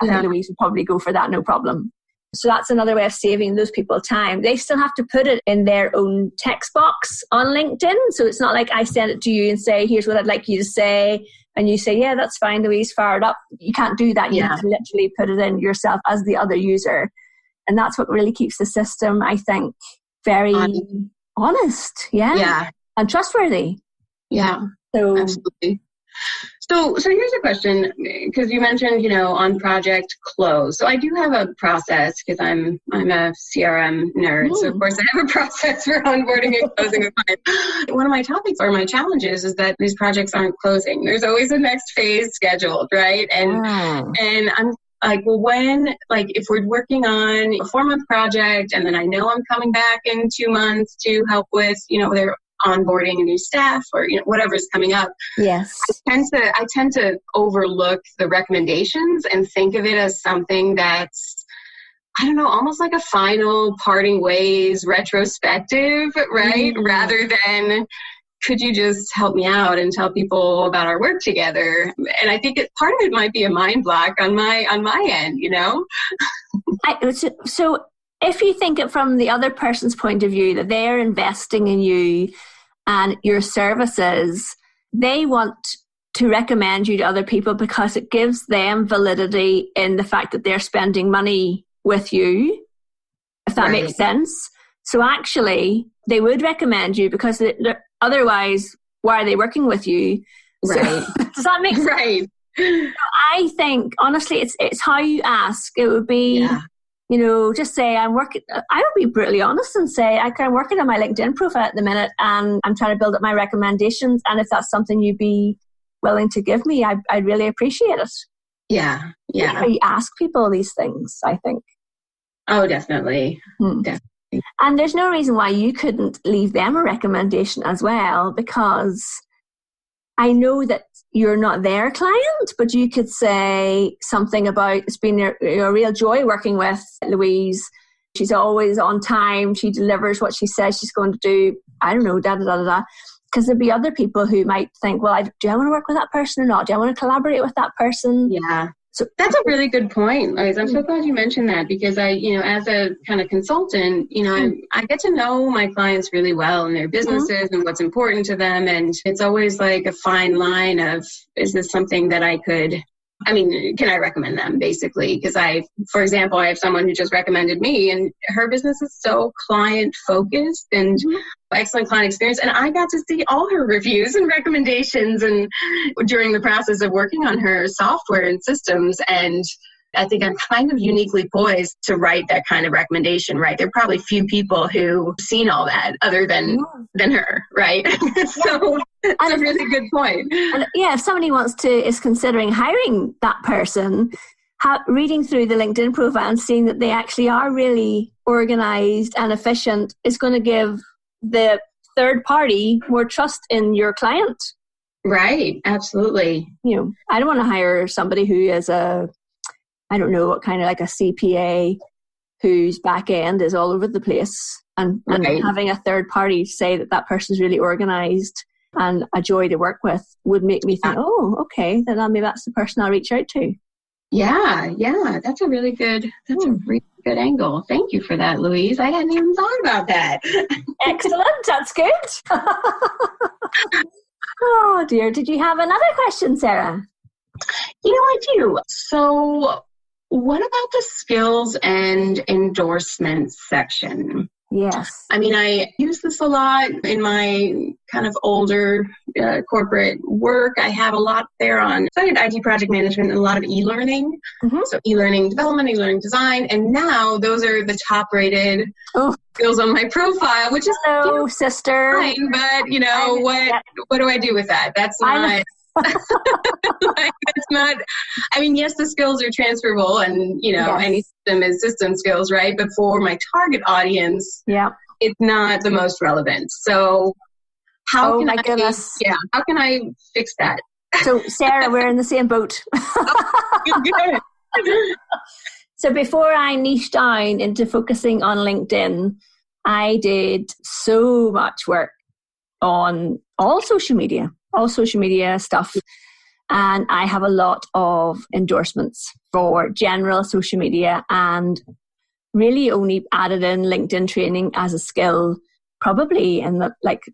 I think Louise would probably go for that, no problem. So that's another way of saving those people time. They still have to put it in their own text box on LinkedIn. So it's not like I send it to you and say, here's what I'd like you to say. And you say, yeah, that's fine, Louise, fire it up. You can't do that. You have to literally put it in yourself as the other user. And that's what really keeps the system, I think, very honest. Yeah. And trustworthy. Yeah, so absolutely. So here's a question, because you mentioned, on project close. So I do have a process because I'm a CRM nerd. So of course I have a process for onboarding and closing a client. One of my topics or my challenges is that these projects aren't closing. There's always a next phase scheduled, right? And I'm like, well, if we're working on a 4-month project and then I know I'm coming back in 2 months to help with, their onboarding a new staff or whatever's coming up. Yes. I tend to overlook the recommendations and think of it as something that's, I don't know, almost like a final parting ways retrospective, right? Rather than, could you just help me out and tell people about our work together? And I think part of it might be a mind block on my end, So if you think it from the other person's point of view, that they're investing in you and your services, they want to recommend you to other people because it gives them validity in the fact that they're spending money with you, if that makes sense. So actually, they would recommend you because otherwise, why are they working with you? Right. So, does that make sense? Right. So I think, honestly, it's how you ask. It would be... just say I would be brutally honest and say I'm working on my LinkedIn profile at the minute and I'm trying to build up my recommendations. And if that's something you'd be willing to give me, I'd really appreciate it. Yeah. Yeah. You ask people these things, I think. Oh, definitely. Definitely. And there's no reason why you couldn't leave them a recommendation as well, because I know that you're not their client, but you could say something about, it's been a real joy working with Louise. She's always on time. She delivers what she says she's going to do. I don't know, da-da-da-da-da. Because there'd be other people who might think, well, do I want to work with that person or not? Do I want to collaborate with that person? Yeah. So that's a really good point, Louise. I'm so glad you mentioned that because as a kind of consultant, I get to know my clients really well and their businesses and what's important to them. And it's always like a fine line of, is this something that can I recommend them basically? Because for example, I have someone who just recommended me and her business is so client focused and excellent client experience. And I got to see all her reviews and recommendations and during the process of working on her software and systems. And I think I'm kind of uniquely poised to write that kind of recommendation, right? There are probably few people who've seen all that other than her, right? So that's a really good point. And if somebody is considering hiring that person, reading through the LinkedIn profile and seeing that they actually are really organized and efficient is going to give the third party more trust in your client. Right. Absolutely. I don't want to hire somebody who is I don't know what kind of like a CPA whose back end is all over the place and having a third party say that person's really organized and a joy to work with would make me think, oh, okay, then maybe that's the person I'll reach out to. Yeah. That's a really good angle. Thank you for that, Louise. I hadn't even thought about that. Excellent. That's good. Oh dear. Did you have another question, Sarah? I do. So what about the skills and endorsements section? Yes. I use this a lot in my kind of older corporate work. I have a lot there on IT project management and a lot of e-learning. So e-learning development, e-learning design. And now those are the top rated skills on my profile, which is sister. Fine, but what do I do with that? That's not... it's not, yes, the skills are transferable and, any system is system skills, right? But for my target audience, it's not the most relevant. So how can I fix that? So Sarah, we're in the same boat. Good. So before I niched down into focusing on LinkedIn, I did so much work on all social media stuff. And I have a lot of endorsements for general social media, and really only added in LinkedIn training as a skill probably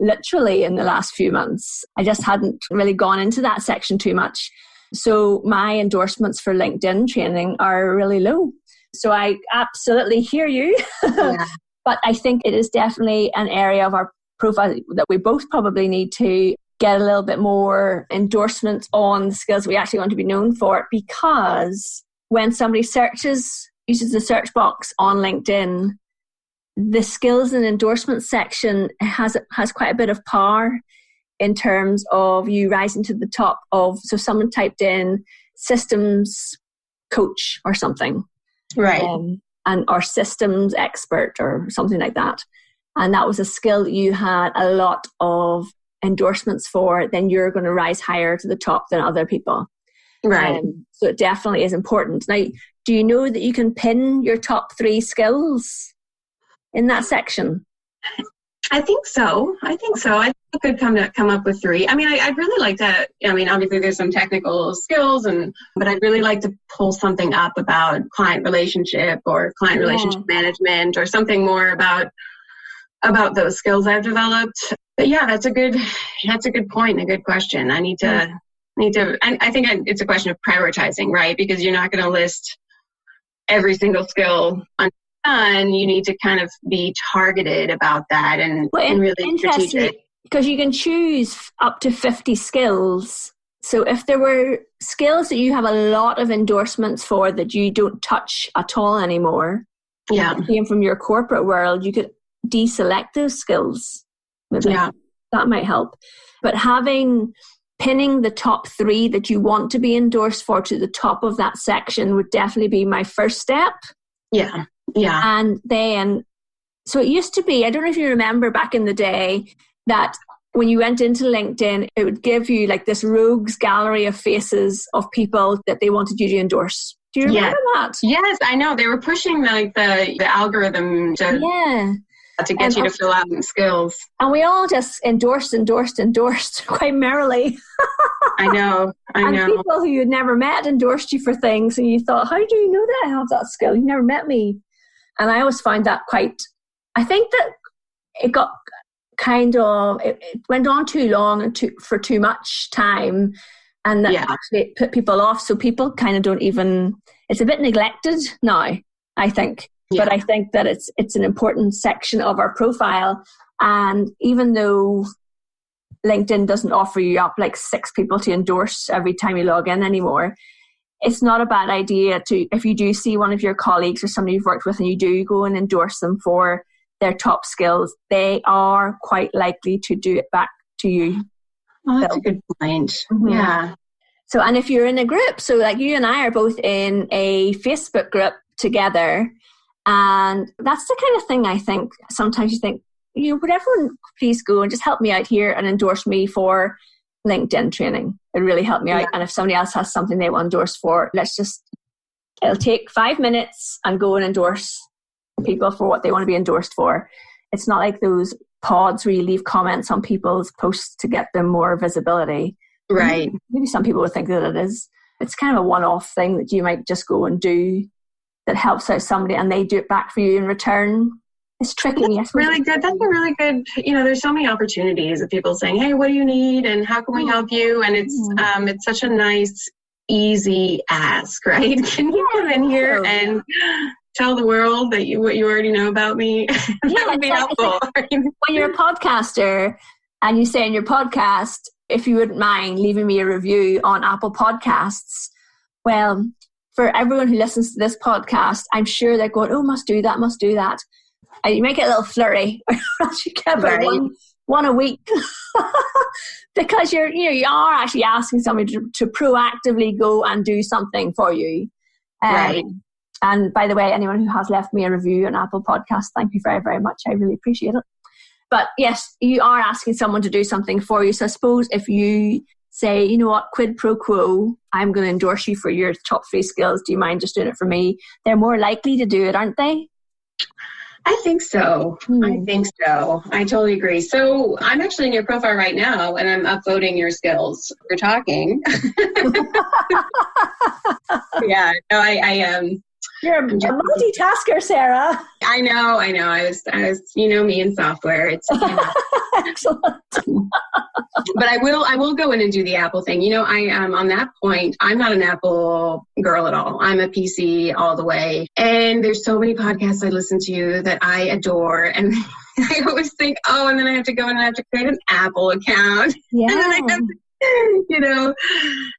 literally in the last few months. I just hadn't really gone into that section too much. So my endorsements for LinkedIn training are really low. So I absolutely hear you. Yeah. But I think it is definitely an area of our profile that we both probably need to get a little bit more endorsement on the skills we actually want to be known for, because when somebody uses the search box on LinkedIn, the skills and endorsement section has quite a bit of power in terms of you rising to the top of, so someone typed in systems coach or something. Right. Or systems expert or something like that. And that was a skill that you had a lot of endorsements for, then you're going to rise higher to the top than other people. Right. So it definitely is important. Now, do you know that you can pin your top 3 skills in that section? I think so. I could come up with 3. I mean, I'd really like to, obviously there's some technical skills, but I'd really like to pull something up about client relationship or client relationship management, or something more about those skills I've developed. But yeah, that's a good point, a good question. I think it's a question of prioritizing, right? Because you're not going to list every single skill on done. You need to kind of be targeted about that and really strategic. Because you can choose up to 50 skills. So if there were skills that you have a lot of endorsements for that you don't touch at all anymore, came from your corporate world, you could deselect those skills. Maybe that might help. But pinning the top 3 that you want to be endorsed for to the top of that section would definitely be my first step. Yeah. Yeah. And then, so it used to be, I don't know if you remember back in the day, that when you went into LinkedIn, it would give you like this rogues gallery of faces of people that they wanted you to endorse. Do you remember that? Yes, I know. They were pushing like the algorithm to get you to fill out skills. And we all just endorsed quite merrily. I know. And people who you'd never met endorsed you for things, and you thought, how do you know that I have that skill? You never met me. And I always find that I think that it got it went on too long and for too much time, and that actually it put people off. So people kind of don't even, it's a bit neglected now, I think. Yeah. But I think that it's an important section of our profile. And even though LinkedIn doesn't offer you up like 6 people to endorse every time you log in anymore, it's not a bad idea to, if you do see one of your colleagues or somebody you've worked with and you do go and endorse them for their top skills, they are quite likely to do it back to you. Oh, that's a good point. Mm-hmm. Yeah. So, and if you're in a group, so like you and I are both in a Facebook group together, and that's the kind of thing I think sometimes you think, would everyone please go and just help me out here and endorse me for LinkedIn training? It really helped me out. And if somebody else has something they want endorsed for, it'll take 5 minutes and go and endorse people for what they want to be endorsed for. It's not like those pods where you leave comments on people's posts to get them more visibility. Right. Maybe some people would think that it is. It's kind of a one-off thing that you might just go and do that helps out somebody and they do it back for you in return. It's tricky. That's really good. That's a really good, there's so many opportunities of people saying, hey, what do you need? And how can we help you? And it's such a nice, easy ask, right? Can you come in here and tell the world that what you already know about me? That would be helpful. When you're a podcaster and you say in your podcast, if you wouldn't mind leaving me a review on Apple Podcasts, well, for everyone who listens to this podcast, I'm sure they're going, oh, must do that. And you make it a little flirty. You get one a week. Because you are actually asking somebody to proactively go and do something for you. Right. And by the way, anyone who has left me a review on Apple Podcasts, thank you very, very much. I really appreciate it. But yes, you are asking someone to do something for you. So I suppose if you say, you know what, quid pro quo, I'm going to endorse you for your top 3 skills. Do you mind just doing it for me? They're more likely to do it, aren't they? I think so. I think so. I totally agree. So I'm actually in your profile right now and I'm uploading your skills. We're talking. Yeah. No, You're a multitasker, Sarah. I know. I was, me in software. It's Excellent. But I will go in and do the Apple thing. I am on that point. I'm not an Apple girl at all. I'm a PC all the way. And there's so many podcasts I listen to that I adore. And I always think, and then I have to go and I have to create an Apple account. Yeah. And then I have to,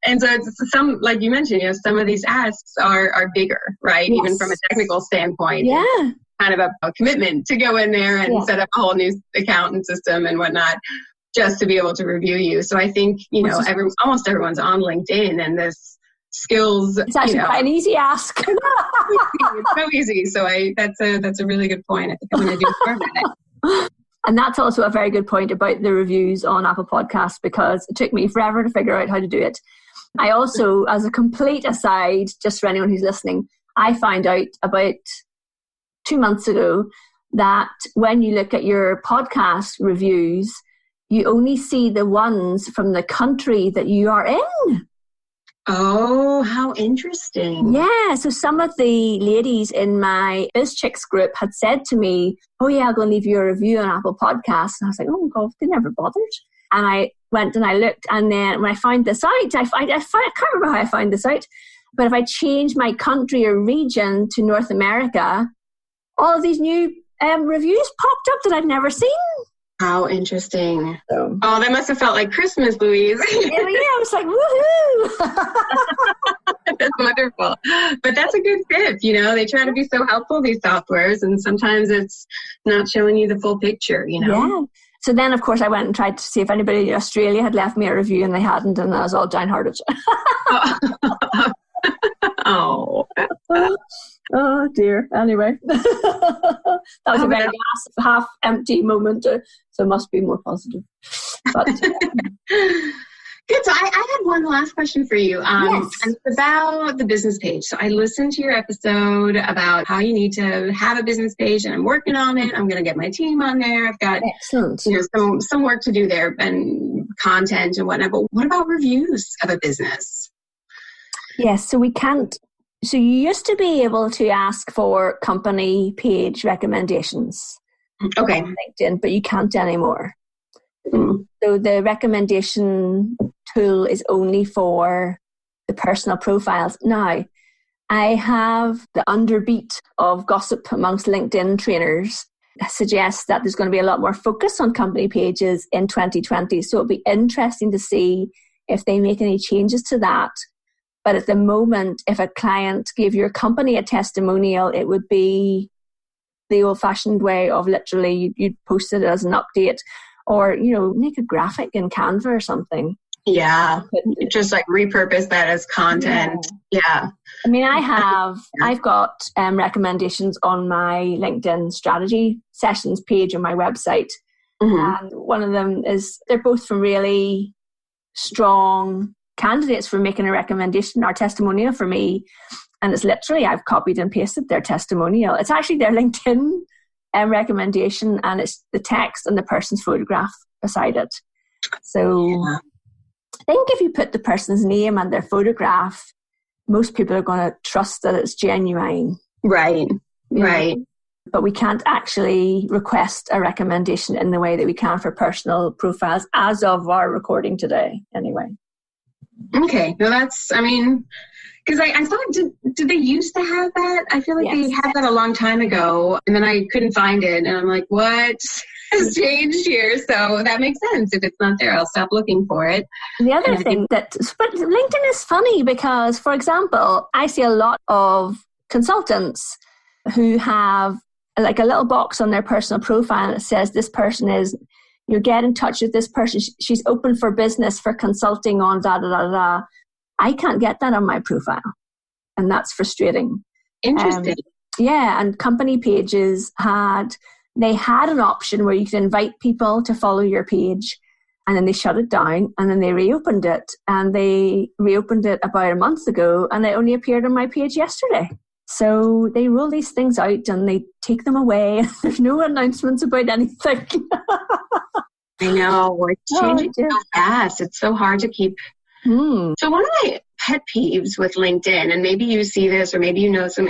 and so it's some, like you mentioned, some of these asks are bigger, right? Yes. Even from a technical standpoint. Yeah. Kind of a commitment to go in there and set up a whole new account and system and whatnot, just to be able to review you. So I think, almost everyone's on LinkedIn, and this skills. It's actually quite an easy ask. It's so easy. So that's a really good point. I think I'm going to do more of that. And that's also a very good point about the reviews on Apple Podcasts, because it took me forever to figure out how to do it. I also, as a complete aside, just for anyone who's listening, I found out about 2 months ago that when you look at your podcast reviews, you only see the ones from the country that you are in. Oh, how interesting. Yeah, so some of the ladies in my Biz Chicks group had said to me, I'll go and leave you a review on Apple Podcasts. And I was like, oh my God, they never bothered. And I went and I looked, and then when I found this out, I can't remember how I found this out, but if I change my country or region to North America, all of these new reviews popped up that I'd never seen. How interesting. So, that must have felt like Christmas, Louise. Yeah, I was like, woohoo. That's wonderful. But that's a good tip. They try to be so helpful, these softwares, and sometimes it's not showing you the full picture, Yeah. So then, of course, I went and tried to see if anybody in Australia had left me a review, and they hadn't, and I was all downhearted. Oh dear. Anyway, that was a very half empty moment, so it must be more positive. But good. So I had one last question for you. Yes. And it's about the business page. So I listened to your episode about how you need to have a business page, and I'm working on it. I'm going to get my team on there. I've got excellent. Some work to do there and content and whatnot. But what about reviews of a business? Yes. So we can't. So you used to be able to ask for company page recommendations on LinkedIn, but you can't anymore. Mm. So the recommendation tool is only for the personal profiles. Now, I have the underbeat of gossip amongst LinkedIn trainers suggests that there's going to be a lot more focus on company pages in 2020. So it'll be interesting to see if they make any changes to that. But at the moment, if a client gave your company a testimonial, it would be the old-fashioned way of literally you'd post it as an update, or, make a graphic in Canva or something. Yeah, just like repurpose that as content. Yeah. I mean, I've got recommendations on my LinkedIn strategy sessions page on my website. Mm-hmm. And one of them is, they're both from really strong candidates for making a recommendation or testimonial for me, and it's literally I've copied and pasted their testimonial. It's actually their LinkedIn recommendation, and it's the text and the person's photograph beside it. So I think if you put the person's name and their photograph, most people are going to trust that it's genuine. Right. But we can't actually request a recommendation in the way that we can for personal profiles as of our recording today anyway. Okay, no, because I thought, did they used to have that? I feel like they had that a long time ago, and then I couldn't find it, and I'm like, what has changed here? So that makes sense. If it's not there, I'll stop looking for it. The other thing but LinkedIn is funny because, for example, I see a lot of consultants who have like a little box on their personal profile that says this person is, get in touch with this person. She's open for business for consulting on da da da da. I can't get that on my profile, and that's frustrating. Interesting. And company pages had an option where you could invite people to follow your page, and then they shut it down, and then they reopened it, and they reopened it about a month ago, and it only appeared on my page yesterday. So they roll these things out and they take them away. There's no announcements about anything. I know. It's changing so fast. It's so hard to keep. So one of my pet peeves with LinkedIn, and maybe you see this or maybe you know some